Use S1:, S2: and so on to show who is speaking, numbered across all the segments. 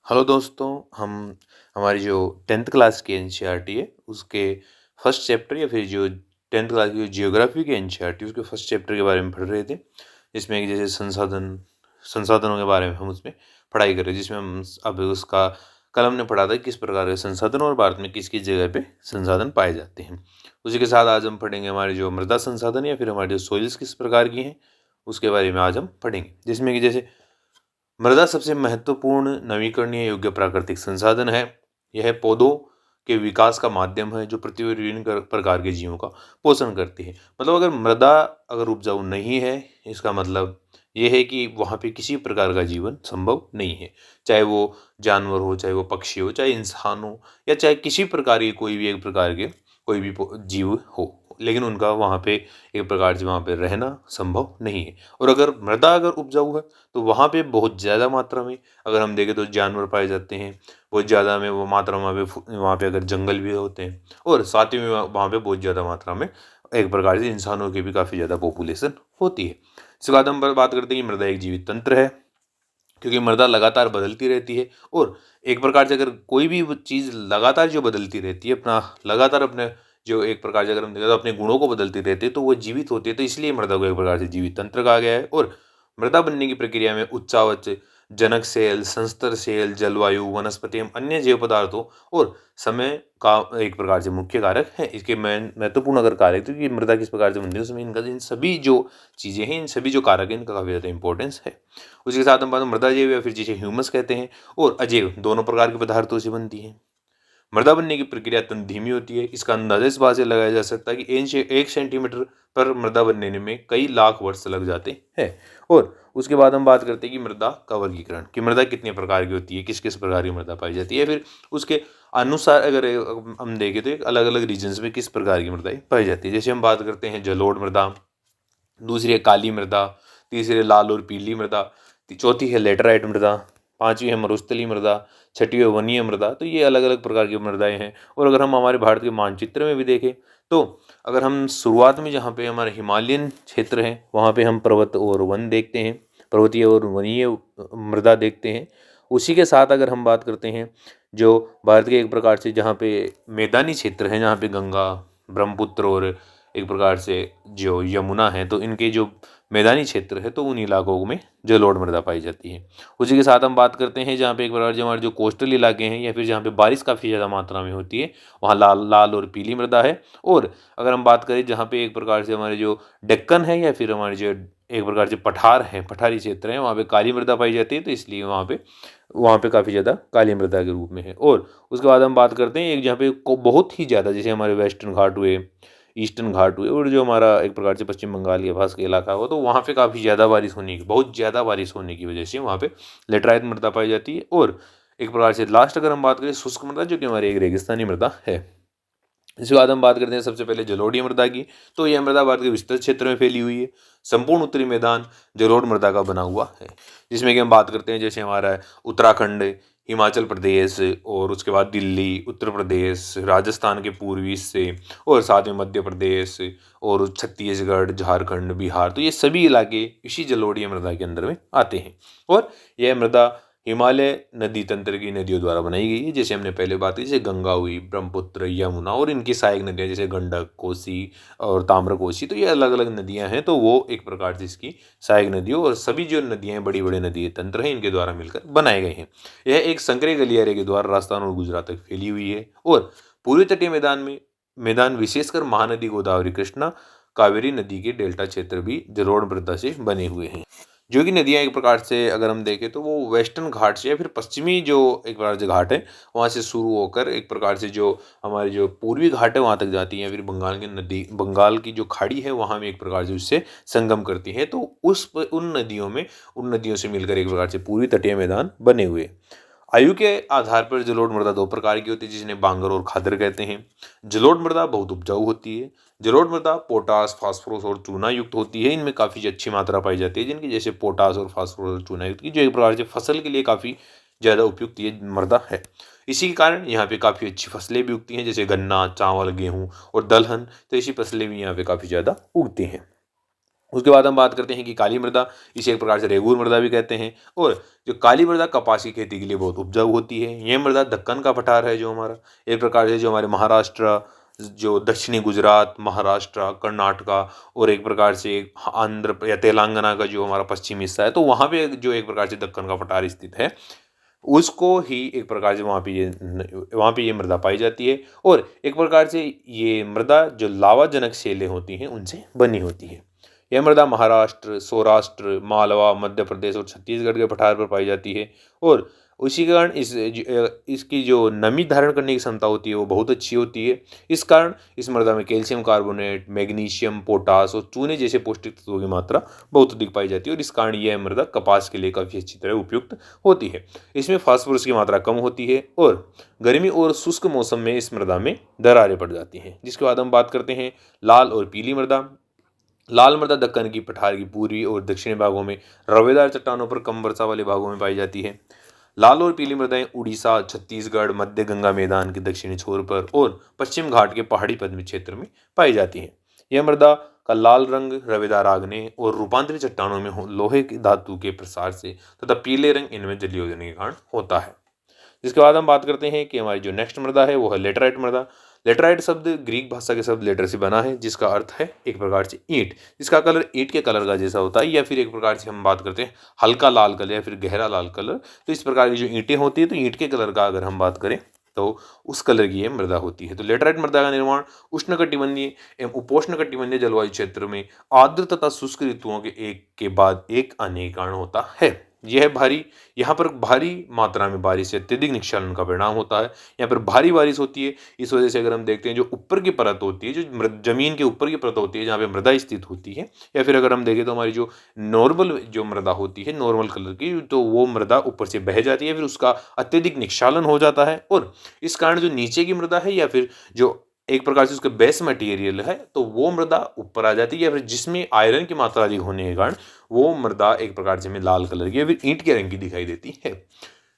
S1: Hello दोस्तों, हम हमारी जो 10th क्लास की एनसीईआरटी है उसके फर्स्ट चैप्टर या फिर जो 10th क्लास की जियोग्राफी की एनसीईआरटी उसके फर्स्ट चैप्टर के बारे में पढ़ रहे थे। जिसमें कि जैसे संसाधनों के बारे में हम उसमें पढ़ाई कर रहे थे, जिसमें हम अब उसका कल हमने पढ़ा था किस प्रकार के संसाधन और भारत में किस किस जगह पे संसाधन पाए जाते हैं। उसी के साथ आज हम पढ़ेंगे हमारे जो मृदा संसाधन या फिर हमारे जो सोइल्स किस प्रकार की हैं उसके बारे में आज हम पढ़ेंगे। जिसमें कि जैसे मृदा सबसे महत्वपूर्ण नवीकरणीय योग्य प्राकृतिक संसाधन है। यह पौधों के विकास का माध्यम है जो पृथ्वी पर विभिन्न प्रकार के जीवों का पोषण करती है। मतलब अगर उपजाऊ नहीं है, इसका मतलब ये है कि वहाँ पे किसी प्रकार का जीवन संभव नहीं है। चाहे वो जानवर हो, चाहे वो पक्षी हो, चाहे इंसान हो, या चाहे किसी प्रकार की कोई भी एक प्रकार के कोई भी जीव हो, लेकिन उनका वहाँ पे एक प्रकार से वहाँ पे रहना संभव नहीं है। और अगर उपजाऊ है तो वहाँ पे बहुत ज़्यादा मात्रा में अगर हम देखें तो जानवर पाए जाते हैं। बहुत ज़्यादा में वो मात्रा में वहाँ पे अगर जंगल भी होते हैं, और साथ ही में वहाँ पे बहुत ज़्यादा मात्रा में एक प्रकार से इंसानों की भी काफ़ी ज़्यादा पॉपुलेशन होती है। इसके बाद हम बात करते हैं कि मृदा एक जीवित तंत्र है, क्योंकि मृदा लगातार बदलती रहती है। और एक प्रकार से अगर कोई भी वो चीज़ लगातार जो बदलती रहती है, अपने जो एक प्रकार से अगर हम देखें तो अपने गुणों को बदलती रहती है, तो वो जीवित होती है। तो इसलिए मृदा को एक प्रकार से जीवित तंत्र कहा गया है। और मृदा बनने की प्रक्रिया में उच्चावच, जनक सेल, संस्तर सेल, जलवायु, वनस्पति एवं अन्य जैव पदार्थों और समय का एक प्रकार से मुख्य कारक है। इसके महत्वपूर्ण अगर कारक तो कि मृदा किस प्रकार से बनती है उसमें इनका इन सभी जो चीज़ें हैं, इन सभी जो कारक हैं, इनका काफ़ी ज़्यादा इंपॉर्टेंस है। उसके साथ हम बात मृदा जैव या फिर जिसे ह्यूमस कहते हैं और अजैव दोनों प्रकार के पदार्थों से बनती है। मृदा बनने की प्रक्रिया अत्यंत धीमी होती है। इसका अंदाजा इस बात से लगाया जा सकता है कि 1 सेंटीमीटर पर मृदा बनने में कई लाख वर्ष लग जाते हैं। और उसके बाद हम बात करते हैं कि मृदा का वर्गीकरण, कि मृदा कितने प्रकार की होती है, किस किस प्रकार की मृदा पाई जाती है। फिर उसके अनुसार अगर हम देखें तो अलग अलग रीजन्स में किस प्रकार की मृदाएं पाई जाती है। जैसे हम बात करते हैं जलोढ़ मृदा, दूसरी है काली मृदा, तीसरी है लाल और पीली मृदा, चौथी है लेटराइट मृदा, पांचवी है मरुस्थलीय मृदा, छठी है वनीय मृदा। तो ये अलग अलग प्रकार की मृदाएं हैं। और अगर हम हमारे भारत के मानचित्र में भी देखें तो अगर हम शुरुआत में जहाँ पे हमारे हिमालयन क्षेत्र है वहाँ पे हम पर्वत और वन देखते हैं, पर्वतीय और वनीय मृदा देखते हैं। उसी के साथ अगर हम बात करते हैं जो भारत के एक प्रकार से जहाँ पे मैदानी क्षेत्र है, जहाँ पे गंगा, ब्रह्मपुत्र और एक प्रकार से जो यमुना है, तो इनके जो मैदानी क्षेत्र है तो उन इलाकों में जलोढ़ मृदा पाई जाती है। उसी के साथ हम बात करते हैं जहाँ पे एक प्रकार जो हमारे जो कोस्टल इलाके हैं या फिर जहाँ पे बारिश काफ़ी ज़्यादा मात्रा में होती है, वहाँ लाल लाल और पीली मृदा है। और अगर हम बात करें जहाँ पे एक प्रकार से हमारे जो डेक्कन है या फिर हमारे जो एक प्रकार से पठार है, पठारी क्षेत्र है, वहाँ पे काली मृदा पाई जाती है। तो इसलिए वहाँ पे काफ़ी ज़्यादा काली मृदा के रूप में है। और उसके बाद हम बात करते हैं एक जहाँ पे बहुत ही ज़्यादा, जैसे हमारे वेस्टर्न घाट हुए, ईस्टर्न घाट हुए, और जो हमारा एक प्रकार से पश्चिम बंगाल के पास का इलाका हुआ, तो वहाँ पे काफ़ी ज़्यादा बारिश होने की बहुत ज़्यादा बारिश होने की वजह से वहाँ पे लेटराइट मृदा पाई जाती है। और एक प्रकार से लास्ट अगर हम बात करें शुष्क मृदा, जो कि हमारी एक रेगिस्तानी मृदा है। इसके बाद हम बात करते हैं सबसे पहले जलोढ़ीय मृदा की। तो यह मृदा भारत के विस्तृत क्षेत्र में फैली हुई है। संपूर्ण उत्तरी मैदान जलोढ़ मृदा का बना हुआ है। जिसमें कि हम बात करते हैं जैसे हमारा उत्तराखंड, हिमाचल प्रदेश, और उसके बाद दिल्ली, उत्तर प्रदेश, राजस्थान के पूर्वी हिस्से, और साथ में मध्य प्रदेश और छत्तीसगढ़, झारखंड, बिहार। तो ये सभी इलाके इसी जलोढ़ीय मृदा के अंदर में आते हैं। और यह मृदा हिमालय नदी तंत्र की नदियों द्वारा बनाई गई है। जैसे हमने पहले बात की, जैसे गंगा हुई, ब्रह्मपुत्र, यमुना और इनकी सहायक नदियाँ जैसे गंडक, कोसी और ताम्रकोसी। तो ये अलग अलग नदियाँ हैं, तो वो एक प्रकार से इसकी सहायक नदियों और सभी जो नदियाँ हैं, बड़ी बड़ी नदी तंत्र हैं, इनके द्वारा मिलकर बनाए गए हैं। यह एक संकरे गलियारे के द्वारा राजस्थान और गुजरात तक फैली हुई है। और पूर्वी तटीय मैदान विशेषकर महानदी गोदावरी, कृष्णा, कावेरी नदी के डेल्टा क्षेत्र भी जलोढ़ मृदा से बने हुए हैं। जो कि नदियाँ एक प्रकार से अगर हम देखें तो वो वेस्टर्न घाट से या फिर पश्चिमी जो एक प्रकार से घाट है वहाँ से शुरू होकर एक प्रकार से जो हमारे जो पूर्वी घाट है वहाँ तक जाती है, या फिर बंगाल की जो खाड़ी है वहाँ में एक प्रकार से उससे संगम करती है। तो उन नदियों से मिलकर एक प्रकार से पूर्वी तटीय मैदान बने हुए। आयु के आधार पर जलोढ़ मृदा दो प्रकार की होती है, जिन्हें बांगर और खादर कहते हैं। जलोढ़ मृदा बहुत उपजाऊ होती है। जलोढ़ मृदा पोटास, फास्फोरस और चूना युक्त होती है। इनमें काफ़ी अच्छी मात्रा पाई जाती है, जिनकी जैसे पोटास और फास्फोरस और चूना युक्त की जो एक प्रकार से फसल के लिए काफ़ी ज़्यादा उपयुक्त ये मृदा है। इसी के कारण यहाँ पे काफ़ी अच्छी फसलें भी उगती हैं, जैसे गन्ना, चावल, गेहूँ और दलहन। तो ऐसी फसलें भी यहाँ पे काफ़ी ज़्यादा उगती हैं। उसके बाद हम बात करते हैं कि काली मृदा, इसे एक प्रकार से रेगूर मृदा भी कहते हैं। और जो काली मृदा कपास की खेती के लिए बहुत उपजाऊ होती है। यह मृदा दक्कन का पठार है, जो हमारा एक प्रकार से जो हमारे महाराष्ट्र, जो दक्षिणी गुजरात, महाराष्ट्र, कर्नाटका और एक प्रकार से आंध्र या तेलंगाना का जो हमारा पश्चिमी हिस्सा है, तो वहाँ पे जो एक प्रकार से दक्कन का पठार स्थित है, उसको ही एक प्रकार से वहाँ पे ये मृदा पाई जाती है। और एक प्रकार से ये मृदा जो लावाजनक शैलें होती हैं उनसे बनी होती है। यह मृदा महाराष्ट्र, सौराष्ट्र, मालवा, मध्य प्रदेश और छत्तीसगढ़ के पठार पर पाई जाती है। और उसी के कारण इसकी जो नमी धारण करने की क्षमता होती है वो बहुत अच्छी होती है। इस कारण इस मृदा में कैल्शियम कार्बोनेट, मैग्नीशियम, पोटास और चूने जैसे पौष्टिक तत्वों की मात्रा बहुत अधिक पाई जाती है। और इस कारण यह मृदा कपास के लिए काफ़ी अच्छी तरह उपयुक्त होती है। इसमें फास्फोरस की मात्रा कम होती है और गर्मी और शुष्क मौसम में इस मृदा में दरारें पड़ जाती हैं। जिसके बाद हम बात करते हैं लाल और पीली मृदा। लाल मृदा दक्कन की पठार की पूर्वी और दक्षिणी भागों में रवेदार चट्टानों पर कम वर्षा वाले भागों में पाई जाती है। लाल और पीली मृदाएं उड़ीसा, छत्तीसगढ़, मध्य गंगा मैदान के दक्षिणी छोर पर और पश्चिम घाट के पहाड़ी पश्चिमी क्षेत्र में पाई जाती हैं। यह मृदा का लाल रंग रवेदार आग्नेय और रूपांतरित चट्टानों में लोहे की धातु के प्रसार से तथा पीले रंग इनमें जलीय होने के कारण होता है। जिसके बाद हम बात करते हैं कि हमारी जो नेक्स्ट मृदा है वो है लेटराइट मृदा। लेटराइट शब्द ग्रीक भाषा के शब्द लेटर से बना है, जिसका अर्थ है एक प्रकार से ईंट, जिसका कलर ईंट के कलर का जैसा होता है, या फिर एक प्रकार से हम बात करते हैं हल्का लाल कलर या फिर गहरा लाल कलर। तो इस प्रकार की जो ईंटें होती है, तो ईंट के कलर का अगर हम बात करें तो उस कलर की ये मृदा होती है। तो लेटराइट मृदा का निर्माण उष्णकटिबंधीय एवं उपोष्णकटिबंधीय जलवायु क्षेत्र में आर्द्र तथा शुष्क ऋतुओं के एक के बाद एक आने के कारण होता है। यहाँ पर भारी मात्रा में बारिश से अत्यधिक निस्खलन का परिणाम होता है। यहाँ पर भारी बारिश होती है, इस वजह से अगर हम देखते हैं जो ऊपर की परत होती है, जो जमीन के ऊपर की परत होती है जहाँ पे मृदा स्थित होती है, या फिर अगर हम देखें तो हमारी जो नॉर्मल जो मृदा होती है नॉर्मल कलर की, तो वो मृदा ऊपर से बह जाती है, फिर उसका अत्यधिक निस्खलन हो जाता है। और इस कारण जो नीचे की मृदा है या फिर जो एक प्रकार से उसका बेस मटेरियल है, तो वो मृदा ऊपर आ जाती है, या फिर जिसमें आयरन की मात्रा अधिक होने के कारण वो मृदा एक प्रकार से हमें लाल कलर की या फिर ईंट के रंग की दिखाई देती है।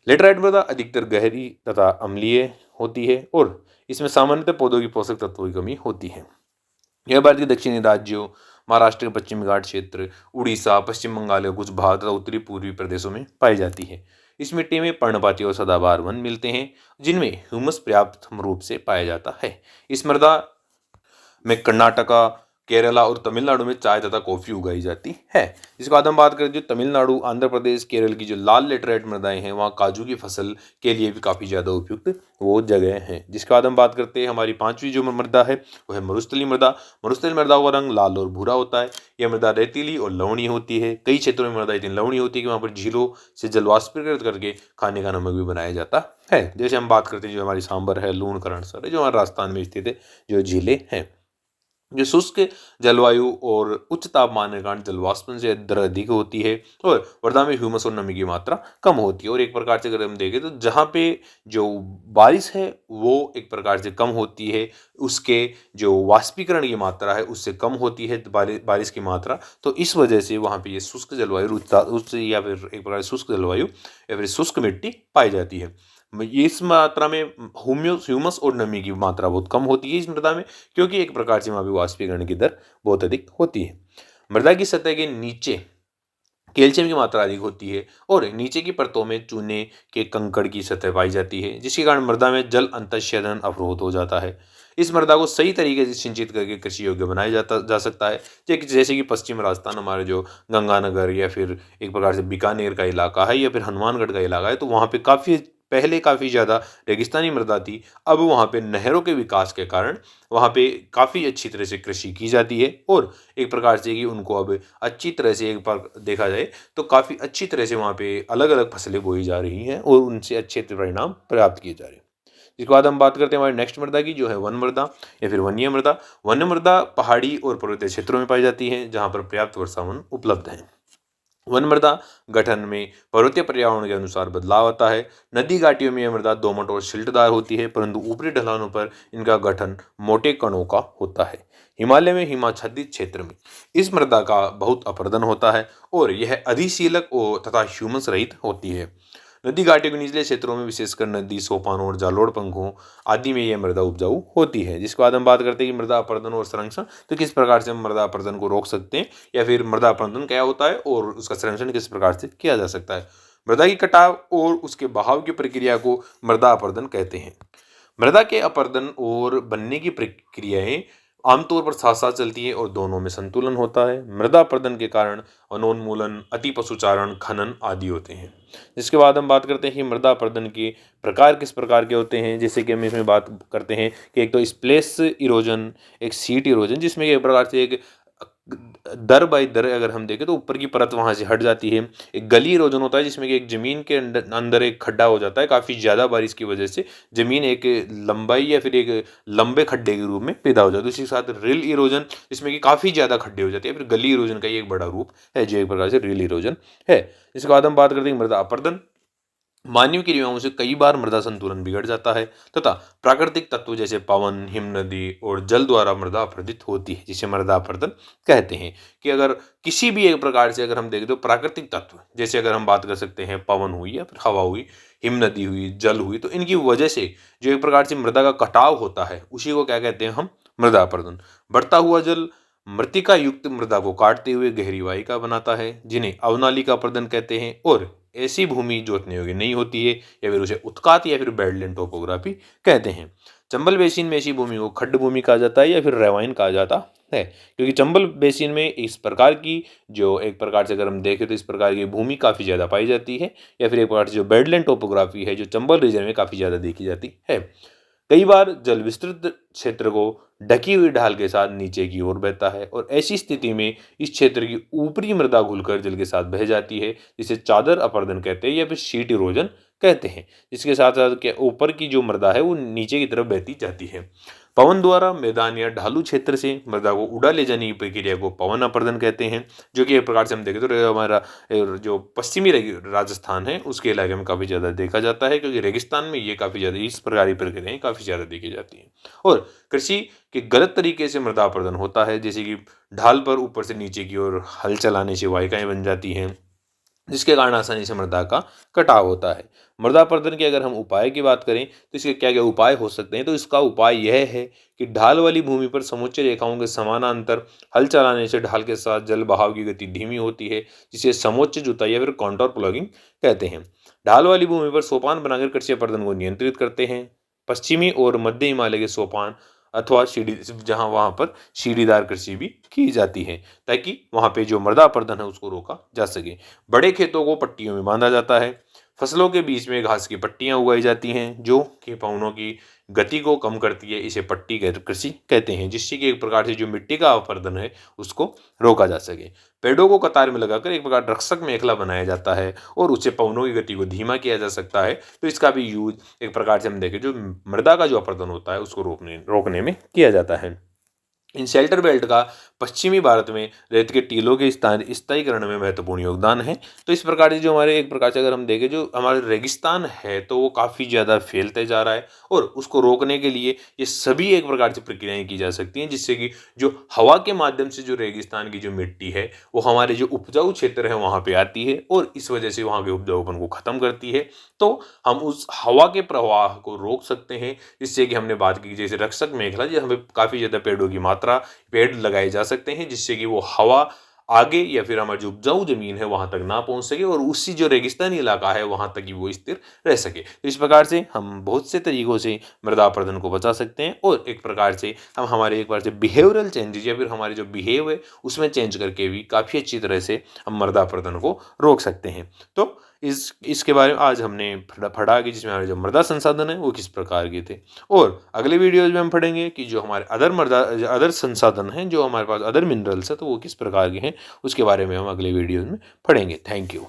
S1: लेटराइट मृदा अधिकतर गहरी तथा अम्लीय होती है और इसमें सामान्यतः पौधों की पोषक तत्वों की कमी होती है। यह भारत के दक्षिणी राज्यों, महाराष्ट्र के पश्चिमी घाट क्षेत्र, उड़ीसा, पश्चिम बंगाल के कुछ भाग तथा उत्तरी पूर्वी प्रदेशों में पाई जाती है। इस मिट्टी में पर्णपाती और सदाबहार वन मिलते हैं, जिनमें ह्यूमस पर्याप्त रूप से पाया जाता है। इस मृदा में कर्नाटका, केरला और तमिलनाडु में चाय तथा कॉफी उगाई जाती है। इसके बाद हम बात करें जो तमिलनाडु, आंध्र प्रदेश, केरल की जो लाल लेटराइट मृदाएं हैं, वहाँ काजू की फसल के लिए भी काफ़ी ज़्यादा उपयुक्त वो जगह हैं। जिसके बाद हम बात करते हैं हमारी पांचवी जो मृदा है वो है मरुस्थली मृदा। मरुस्थली मृदा का रंग लाल और भूरा होता है। यह मृदा रेतीली और लवणीय होती है। कई क्षेत्रों में मृदा इतनी लवणीय होती है कि वहाँ पर झीलों से जलवाष्पीकृत करके खाने का नमक भी बनाया जाता है। जैसे हम बात करते हैं जो हमारी सांबर है, लूणकरणसर है, जो हमारे राजस्थान में स्थित है, जो झीलें हैं। जो शुष्क जलवायु और उच्च तापमान के कारण जलवाष्पन से दर अधिक होती है और वर्धा में ह्यूमस और नमी की मात्रा कम होती है। और एक प्रकार से अगर हम देखें तो जहाँ पे जो बारिश है वो एक प्रकार से कम होती है, उसके जो वाष्पीकरण की मात्रा है उससे कम होती है बारिश की मात्रा। तो इस वजह से वहाँ पे ये शुष्क जलवायु या फिर एक प्रकार शुष्क जलवायु या फिर शुष्क मिट्टी पाई जाती है। इस मात्रा में ह्यूमस और नमी की मात्रा बहुत कम होती है इस मृदा में, क्योंकि एक प्रकार से वहाँ पे वाष्पीकरण की दर बहुत अधिक होती है। मृदा की सतह के नीचे कैल्शियम की मात्रा अधिक होती है और नीचे की परतों में चूने के कंकड़ की सतह पाई जाती है, जिसके कारण मृदा में जल अंतःशोधन अवरोध हो जाता है। इस मृदा को सही तरीके से सिंचित करके कृषि योग्य बनाया जा सकता है। जैसे कि पश्चिम राजस्थान हमारे जो गंगानगर या फिर एक प्रकार से बीकानेर का इलाका है या फिर हनुमानगढ़ का इलाका है, तो वहाँ पे पहले काफ़ी ज़्यादा रेगिस्तानी मृदा थी। अब वहाँ पे नहरों के विकास के कारण वहाँ पे काफ़ी अच्छी तरह से कृषि की जाती है और एक प्रकार से कि उनको अब अच्छी तरह से एक बार देखा जाए तो काफ़ी अच्छी तरह से वहाँ पे अलग अलग फसलें बोई जा रही हैं और उनसे अच्छे परिणाम प्राप्त किए जा रहे हैं। इसके बाद हम बात करते हैं हमारे नेक्स्ट मृदा की, जो है वन मृदा या फिर वन्य मृदा। वन्य मृदा पहाड़ी और पर्वतीय क्षेत्रों में पाई जाती है, जहाँ पर पर्याप्त वर्षावन उपलब्ध है। वन मृदा गठन में पर्वतीय पर्यावरण के अनुसार बदलाव आता है। नदी घाटियों में यह मृदा दोमट और सिल्टदार होती है, परंतु ऊपरी ढलानों पर इनका गठन मोटे कणों का होता है। हिमालय में हिमाच्छादित क्षेत्र में इस मृदा का बहुत अपरदन होता है और यह अधिशीलक तथा ह्यूमस रहित होती है। नदी घाटियों के निचले क्षेत्रों में विशेषकर नदी, सोपान और जालोड़ पंखों आदि में यह मृदा उपजाऊ होती है। जिसके बाद हम बात करते हैं कि मृदा अपरदन और संरक्षण, तो किस प्रकार से हम मृदा अपरदन को रोक सकते हैं या फिर मृदा अपरदन क्या होता है और उसका संरक्षण किस प्रकार से किया जा सकता है। मृदा की कटाव और उसके बहाव की प्रक्रिया को मृदा अपरदन कहते हैं। मृदा के अपरदन और बनने की प्रक्रियाएं आमतौर पर साथ साथ चलती है और दोनों में संतुलन होता है। मृदा अपरदन के कारण वनोन्मूलन, अति पशुचारण, खनन आदि होते हैं। जिसके बाद हम बात करते हैं कि मृदा अपरदन के प्रकार किस प्रकार के होते हैं। जैसे कि हम इसमें बात करते हैं कि एक तो स्प्लेश इरोजन, एक सीट इरोजन, जिसमें एक प्रकार से एक दर बाई दर अगर हम देखें तो ऊपर की परत वहां से हट जाती है। एक गली इरोजन होता है जिसमें कि एक जमीन के अंदर एक खड्डा हो जाता है, काफी ज्यादा बारिश की वजह से जमीन एक लंबाई या फिर एक लंबे खड्डे के रूप में पैदा हो जाती है। उसी के साथ रिल इरोजन, जिसमें कि काफी ज्यादा खड्डे हो जाते हैं। फिर गली इरोजन का ही एक बड़ा रूप है जो एक प्रकार से रिल इरोजन है। इसके बाद हम बात करते हैं मृदा अपरदन। मानवीय क्रियाओं से कई बार मृदा संतुलन बिगड़ जाता है तथा प्राकृतिक तत्व जैसे पवन, हिमनदी और जल द्वारा मृदा अपरदित होती है, जिसे मृदा अपरदन कहते हैं। कि अगर किसी भी एक प्रकार से अगर हम देखें तो प्राकृतिक तत्व, जैसे अगर हम बात कर सकते हैं पवन हुई या फिर हवा हुई, हिमनदी हुई, जल हुई, तो इनकी वजह से जो एक प्रकार से मृदा का कटाव होता है उसी को क्या कहते हैं हम, मृदा अपरदन। बढ़ता हुआ जल मृतिका युक्त मृदा को काटते हुए गहरी वाहिका बनाता है, जिन्हें अवनालिका अपरदन कहते हैं। और ऐसी भूमि जोतने योग्य नहीं होती है या फिर उसे उत्कात या फिर बेडलैंड टोपोग्राफी कहते हैं। चंबल बेसिन में ऐसी भूमि को खड्ड भूमि कहा जाता है या फिर रेवाइन कहा जाता है, क्योंकि चंबल बेसिन में इस प्रकार की जो एक प्रकार से अगर हम देखें तो इस प्रकार की भूमि काफ़ी ज़्यादा पाई जाती है, या फिर एक प्रकार से जो बेडलैंड टोपोग्राफी है जो चंबल रीजन में काफ़ी ज़्यादा देखी जाती है। कई बार जल विस्तृत क्षेत्र को ढकी हुई ढाल के साथ नीचे की ओर बहता है और ऐसी स्थिति में इस क्षेत्र की ऊपरी मृदा घुलकर जल के साथ बह जाती है, जिसे चादर अपरदन कहते हैं या फिर शीट इरोजन कहते हैं। जिसके साथ साथ के ऊपर की जो मृदा है वो नीचे की तरफ बहती जाती है। पवन द्वारा मैदान या ढालू क्षेत्र से मृदा को उड़ा ले जाने की प्रक्रिया को पवन अपरदन कहते हैं, जो कि एक प्रकार से हम देखें तो हमारा जो पश्चिमी राजस्थान है उसके इलाके में काफ़ी ज़्यादा देखा जाता है, क्योंकि रेगिस्तान में ये काफ़ी ज़्यादा इस प्रकार की प्रक्रियाएं काफ़ी ज़्यादा देखी जाती हैं। और कृषि के गलत तरीके से मृदा अपरदन होता है, जैसे कि ढाल पर ऊपर से नीचे की ओर हल चलाने से वाहिकाएं बन जाती हैं, जिसके कारण आसानी से मृदा का कटाव होता है। मृदा अपरदन के अगर हम उपाय की बात करें तो इसके क्या क्या उपाय हो सकते हैं, तो इसका उपाय यह है कि ढाल वाली भूमि पर समुच्च रेखाओं के समानांतर हल चलाने से ढाल के साथ जल बहाव की गति धीमी होती है, जिसे समोच्च जुताई या फिर कॉन्टोर प्लॉगिंग कहते हैं। ढाल वाली भूमि पर सोपान बनाकर कृषि अपरदन को नियंत्रित करते हैं। पश्चिमी और मध्य हिमालय के सोपान अथवा सीढ़ी, जहां वहां पर सीढ़ीदार कृषि भी की जाती है, ताकि वहां पे जो मृदा अपरदन है उसको रोका जा सके। बड़े खेतों को पट्टियों में बांधा जाता है। फसलों के बीच में घास की पट्टियां उगाई जाती हैं जो कि पौधों की गति को कम करती है। इसे पट्टी कृषि कहते हैं, जिससे कि एक प्रकार से जो मिट्टी का अपरदन है उसको रोका जा सके। पेड़ों को कतार में लगाकर एक प्रकार रक्षक मेखला बनाया जाता है और उससे पौधों की गति को धीमा किया जा सकता है। तो इसका भी यूज एक प्रकार से हम देखें जो मृदा का जो अपरदन होता है उसको रोकने में किया जाता है। इन शेल्टर बेल्ट का पश्चिमी भारत में रेत के टीलों के स्थायीकरण में महत्वपूर्ण योगदान है। तो इस प्रकार से जो हमारे एक प्रकार से अगर हम देखें जो हमारे रेगिस्तान है तो वो काफ़ी ज़्यादा फैलते जा रहा है, और उसको रोकने के लिए ये सभी एक प्रकार से प्रक्रियाएं की जा सकती हैं, जिससे कि जो हवा के माध्यम से जो रेगिस्तान की जो मिट्टी है वो हमारे जो उपजाऊ क्षेत्र है वहाँ पे आती है और इस वजह से वहाँ के उपजाऊपन को ख़त्म करती है। तो हम उस हवा के प्रवाह को रोक सकते हैं, जिससे कि हमने बात की जैसे रक्षक मेखला, जो हमें काफ़ी ज़्यादा पेड़ों की मात्रा, पेड़ लगाए जा सकते हैं जिससे कि वो हवा आगे या फिर हमारी जो उपजाऊ जमीन है वहां तक ना पहुंच सके और उसी जो रेगिस्तानी इलाका है वहां तक ही वो स्थिर रह सके। तो इस प्रकार से हम बहुत से तरीकों से मृदा अपरदन को बचा सकते हैं और एक प्रकार से हम हमारे एक बार से बिहेवियरल चेंजेस या फिर हमारे जो बिहेव है उसमें चेंज करके भी काफ़ी अच्छी तरह से हम मृदा अपरदन को रोक सकते हैं। तो इसके बारे में आज हमने पढ़ा कि जिसमें हमारे जो मृदा संसाधन है वो किस प्रकार के थे, और अगले वीडियोज में हम पढ़ेंगे कि जो हमारे अदर संसाधन हैं, जो हमारे पास अदर मिनरल्स है तो वो किस प्रकार के हैं, उसके बारे में हम अगले वीडियोज में पढ़ेंगे। Thank you.